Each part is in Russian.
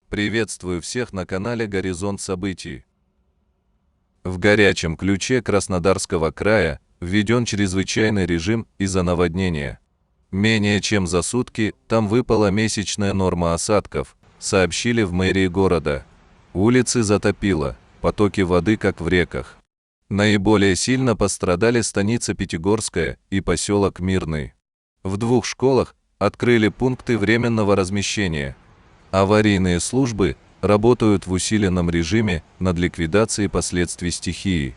Приветствую всех на канале «Горизонт событий». В горячем ключе Краснодарского края введен чрезвычайный режим из-за наводнения. Менее чем за сутки там выпала месячная норма осадков, сообщили в мэрии города. Улицы затопило, потоки воды как в реках. Наиболее сильно пострадали станица Пятигорская и поселок Мирный. В 2 школах открыли пункты временного размещения. Аварийные службы работают в усиленном режиме над ликвидацией последствий стихии.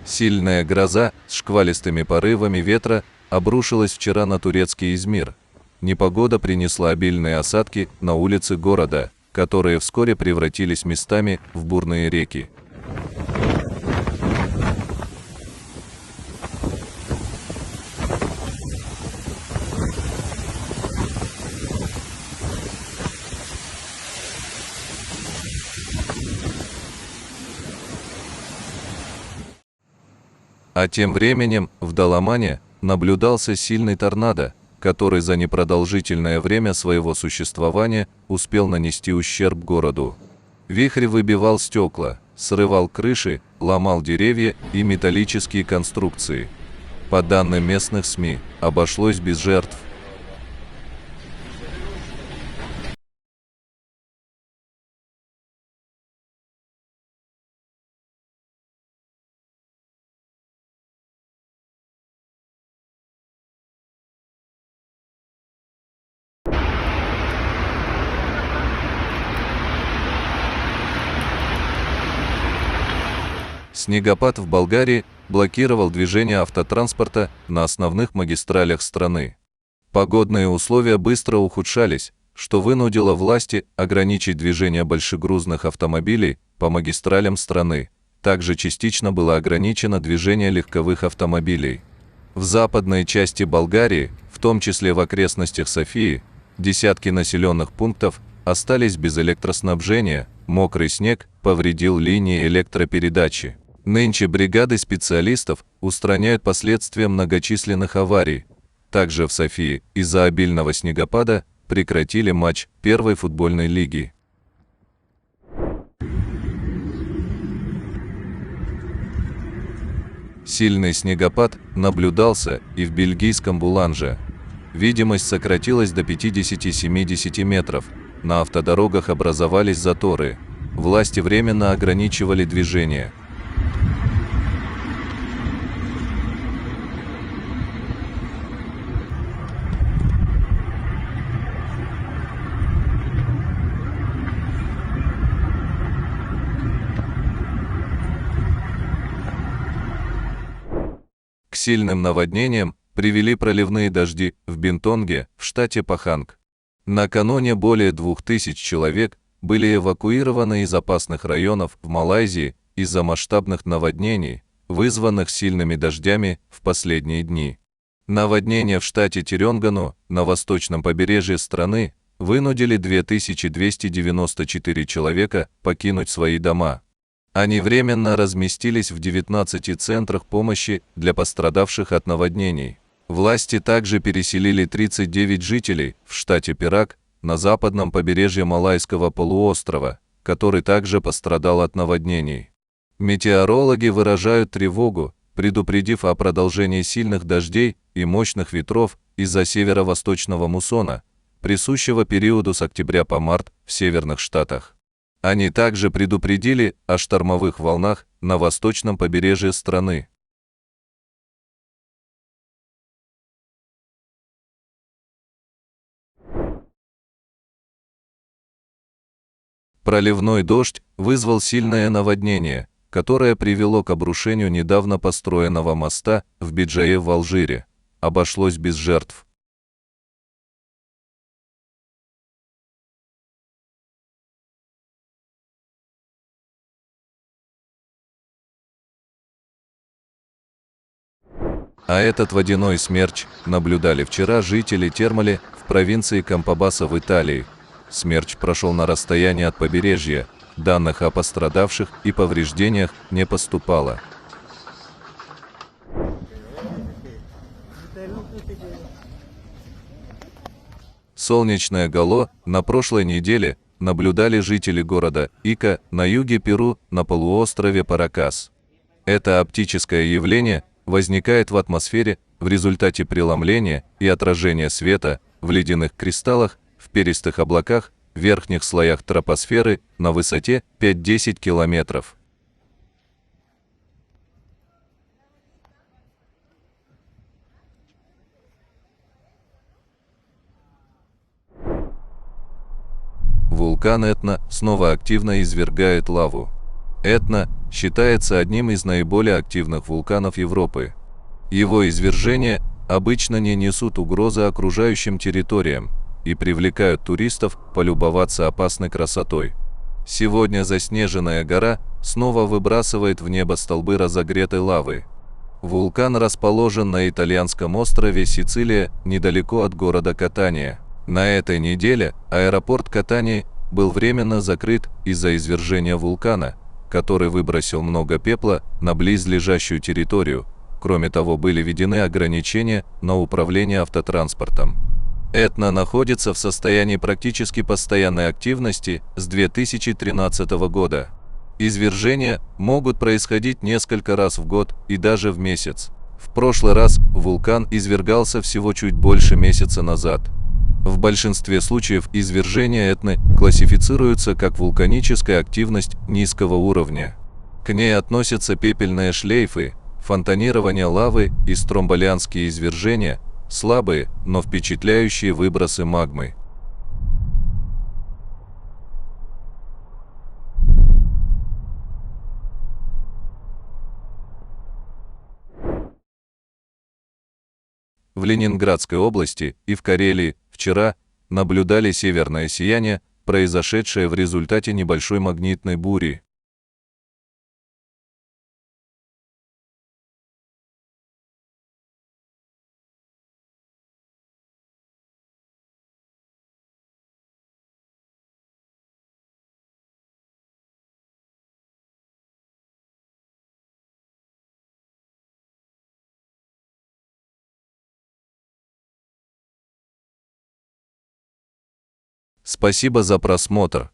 Сильная гроза с шквалистыми порывами ветра обрушилась вчера на турецкий Измир. Непогода принесла обильные осадки на улицы города, которые вскоре превратились местами в бурные реки. А тем временем в Даламане наблюдался сильный торнадо, который за непродолжительное время своего существования успел нанести ущерб городу. Вихрь выбивал стекла, срывал крыши, ломал деревья и металлические конструкции. По данным местных СМИ, обошлось без жертв. Снегопад в Болгарии блокировал движение автотранспорта на основных магистралях страны. Погодные условия быстро ухудшались, что вынудило власти ограничить движение большегрузных автомобилей по магистралям страны. Также частично было ограничено движение легковых автомобилей. В западной части Болгарии, в том числе в окрестностях Софии, десятки населенных пунктов остались без электроснабжения, мокрый снег повредил линии электропередачи. Нынче бригады специалистов устраняют последствия многочисленных аварий. Также в Софии из-за обильного снегопада прекратили матч первой футбольной лиги. Сильный снегопад наблюдался и в бельгийском Буланже. Видимость сократилась до 50-70 метров, на автодорогах образовались заторы. Власти временно ограничивали движение. К сильным наводнениям привели проливные дожди в Бинтонге, в штате Паханг. Накануне более 2000 человек были эвакуированы из опасных районов в Малайзии из-за масштабных наводнений, вызванных сильными дождями в последние дни. Наводнения в штате Теренгану на восточном побережье страны вынудили 2294 человека покинуть свои дома. Они временно разместились в 19 центрах помощи для пострадавших от наводнений. Власти также переселили 39 жителей в штате Пирак на западном побережье Малайского полуострова, который также пострадал от наводнений. Метеорологи выражают тревогу, предупредив о продолжении сильных дождей и мощных ветров из-за северо-восточного муссона, присущего периоду с октября по март в северных штатах. Они также предупредили о штормовых волнах на восточном побережье страны. Проливной дождь вызвал сильное наводнение, которое привело к обрушению недавно построенного моста в Биджае в Алжире. Обошлось без жертв. А этот водяной смерч наблюдали вчера жители Термоли в провинции Кампабаса в Италии. Смерч прошел на расстоянии от побережья, данных о пострадавших и повреждениях не поступало. Солнечное гало на прошлой неделе наблюдали жители города Ика на юге Перу на полуострове Паракас. Это оптическое явление возникает в атмосфере в результате преломления и отражения света в ледяных кристаллах в перистых облаках в верхних слоях тропосферы на высоте 5-10 километров. Вулкан Этна снова активно извергает лаву. Этна считается одним из наиболее активных вулканов Европы. Его извержения обычно не несут угрозы окружающим территориям и привлекают туристов полюбоваться опасной красотой. Сегодня заснеженная гора снова выбрасывает в небо столбы разогретой лавы. Вулкан расположен на итальянском острове Сицилия, недалеко от города Катания. На этой неделе аэропорт Катании был временно закрыт из-за извержения вулкана, который выбросил много пепла на близлежащую территорию. Кроме того, были введены ограничения на управление автотранспортом. Этна находится в состоянии практически постоянной активности с 2013 года. Извержения могут происходить несколько раз в год и даже в месяц. В прошлый раз вулкан извергался всего чуть больше месяца назад. В большинстве случаев извержения Этны классифицируются как вулканическая активность низкого уровня. К ней относятся пепельные шлейфы, фонтанирование лавы и стромболианские извержения, слабые, но впечатляющие выбросы магмы. В Ленинградской области и в Карелии вчера наблюдали северное сияние, произошедшее в результате небольшой магнитной бури. Спасибо за просмотр.